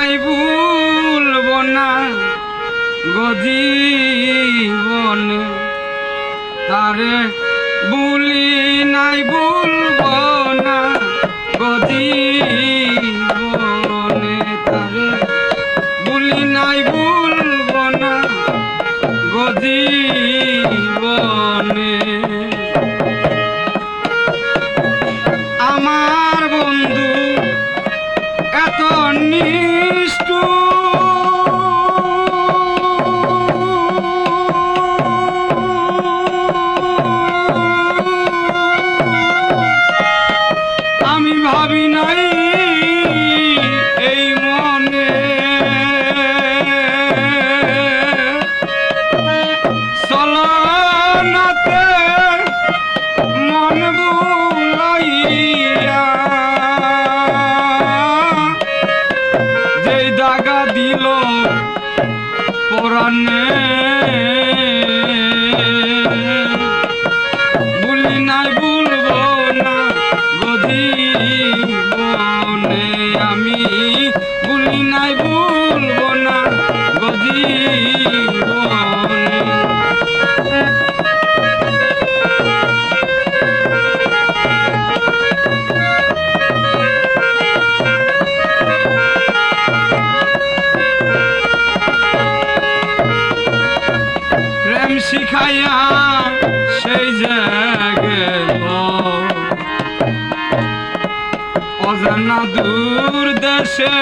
নাই ভুলব না গজীবনে তারে ভুলি নাই ভুলব না গজীবনে তারে ভুলি নাই ভুলব না গজীবনে আমার বন্ধু এত নিষ্ঠুর আমি ভাবি নাই এই মনে চলনাতে মন বুলাইয়া যেই দাগা দিল পরাণে ভুলি নাই ভুলব না গজীবনে আমি ভুলি নাই ভুলব না গজীবনে প্রেম শিখাইয়া সেই জায়গায় অজানা দূর দেশে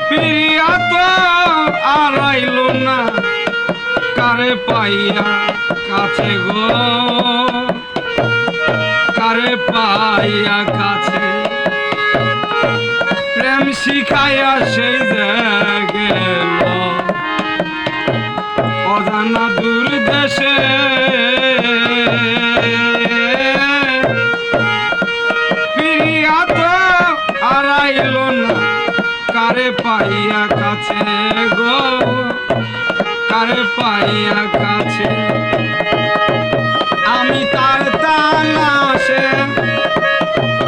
ফিরিয়া তো আর আইল না কারে পাইয়া কাছে গো কারে পাইয়া কাছে প্রেম শিখাইয়া সেই গেল অজানা দূর দেশে ফিরিয়া তো আর আইল না কারে পাইয়া কাছে গো কারে পাইয়া কাছে আমি তার তালাশে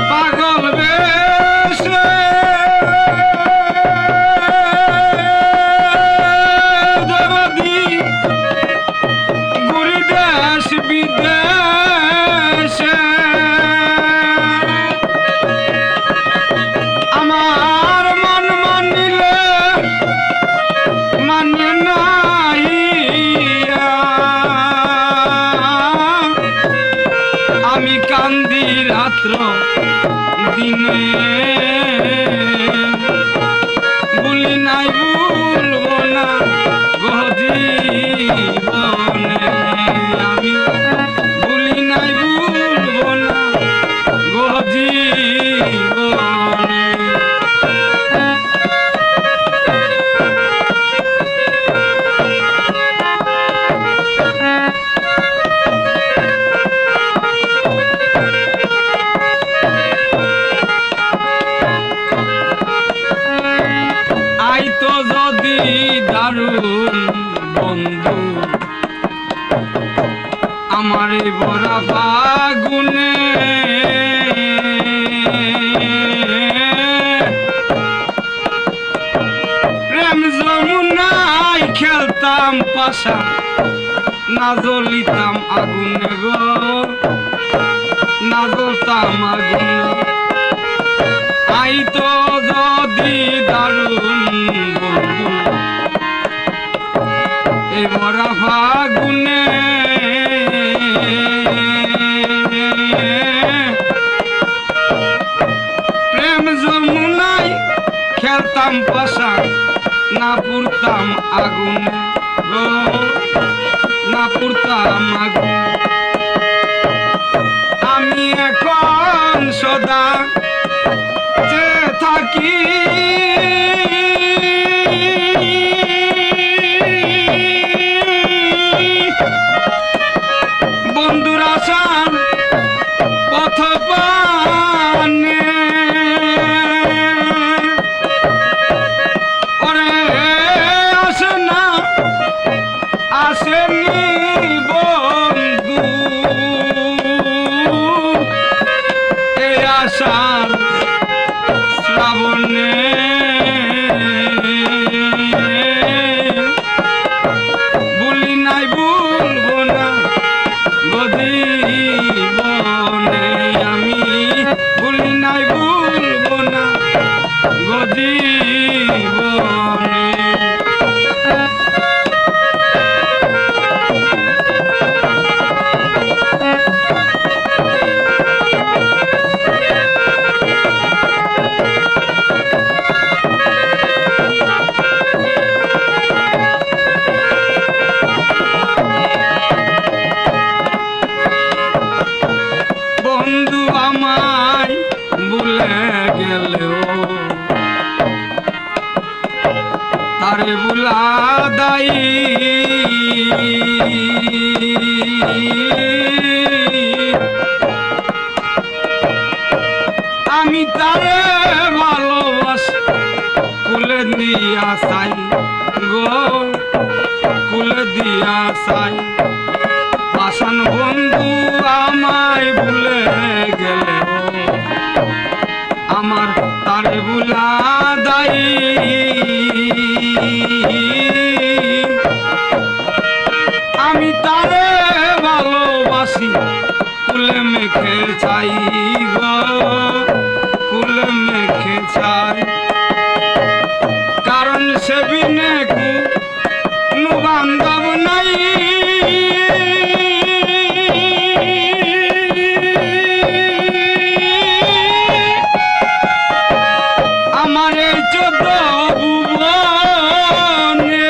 পাগল বেশে বিদেশে আমার মন মানিলে মানে নাই আমি কান্দি রাত্র দিনে ভুলি নাই ভুলব না গজীবনে আমি ভুলি নাই ভুলব না গজীবনে আইতো যদি দারুণ বন্ধু আমার এই বড়া ফাগুনে প্রেম যমুনায় খেলতাম পাশা না জ্বলিতাম আগুনে গো না জ্বলতাম আগুনে আইতো যদি দারুণ বন্ধু এই বড়া ফাগুনে প্রেম যমুনায় খেলতাম পাশা না পুড়তাম আগুনে গো না পুড়তাম আগুনে আমি এখন সদা যে থাকি বন্ধুর আশার পথ পানে ওরে আসে না আসেনি বন্ধু দায়ী আমি তারে ভালোবাসি কুলে দিয়া চাই গো কুলে দিয়া চাই পাষাণ বন্ধু আমায় ভুলে গেলে আমার তারে ভুলা দায়ী আমি তারে ভালোবাসি কুলে মেখে চাই গো কুলে মেখে চাই কারণ সে বিনে কোনো বান্ধব নাই আমার এই 14 ভুবনে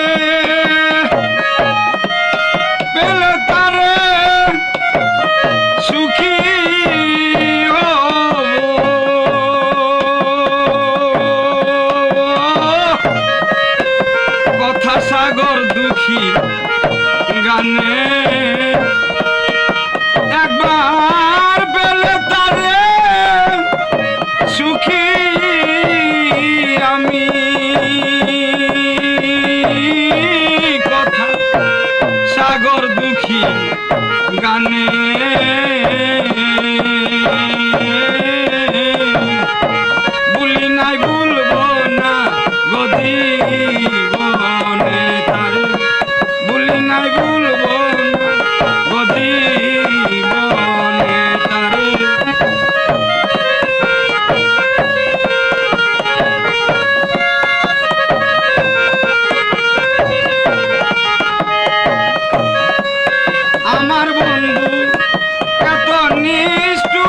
পেলে তারে সুখী কথা সাগর দুঃখী গানে একবার পেলে তারে সুখী আমি কথা সাগর দুঃখী গানে ভুলি নাই ভুলবো না গদি বনে তারে ভুলি নাই ভুলবো না গদি বনে তারে আমার বন্ধু এত নিষ্ঠুর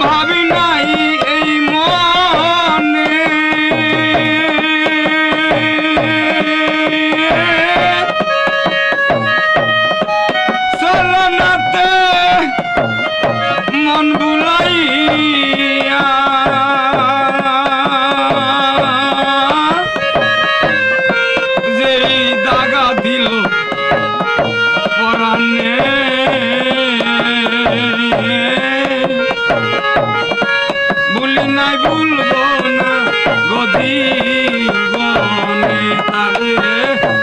ভাবি নাই এই মনে চলনাতে মন বুলাইয়া যেই দাগা দিল পরাণে ভুলি নাই ভুলবো না গদি বনে তারে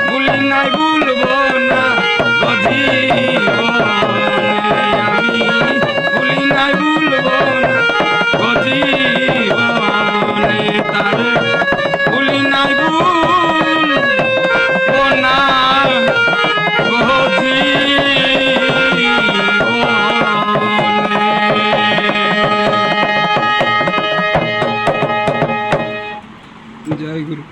ভুলি নাই ভুলবো না গদি বনে আমি ভুলি নাই ভুলবো না গদি বনে তারে ভুলি নাই ভুলবো না গদি বনে। জয় গুরু।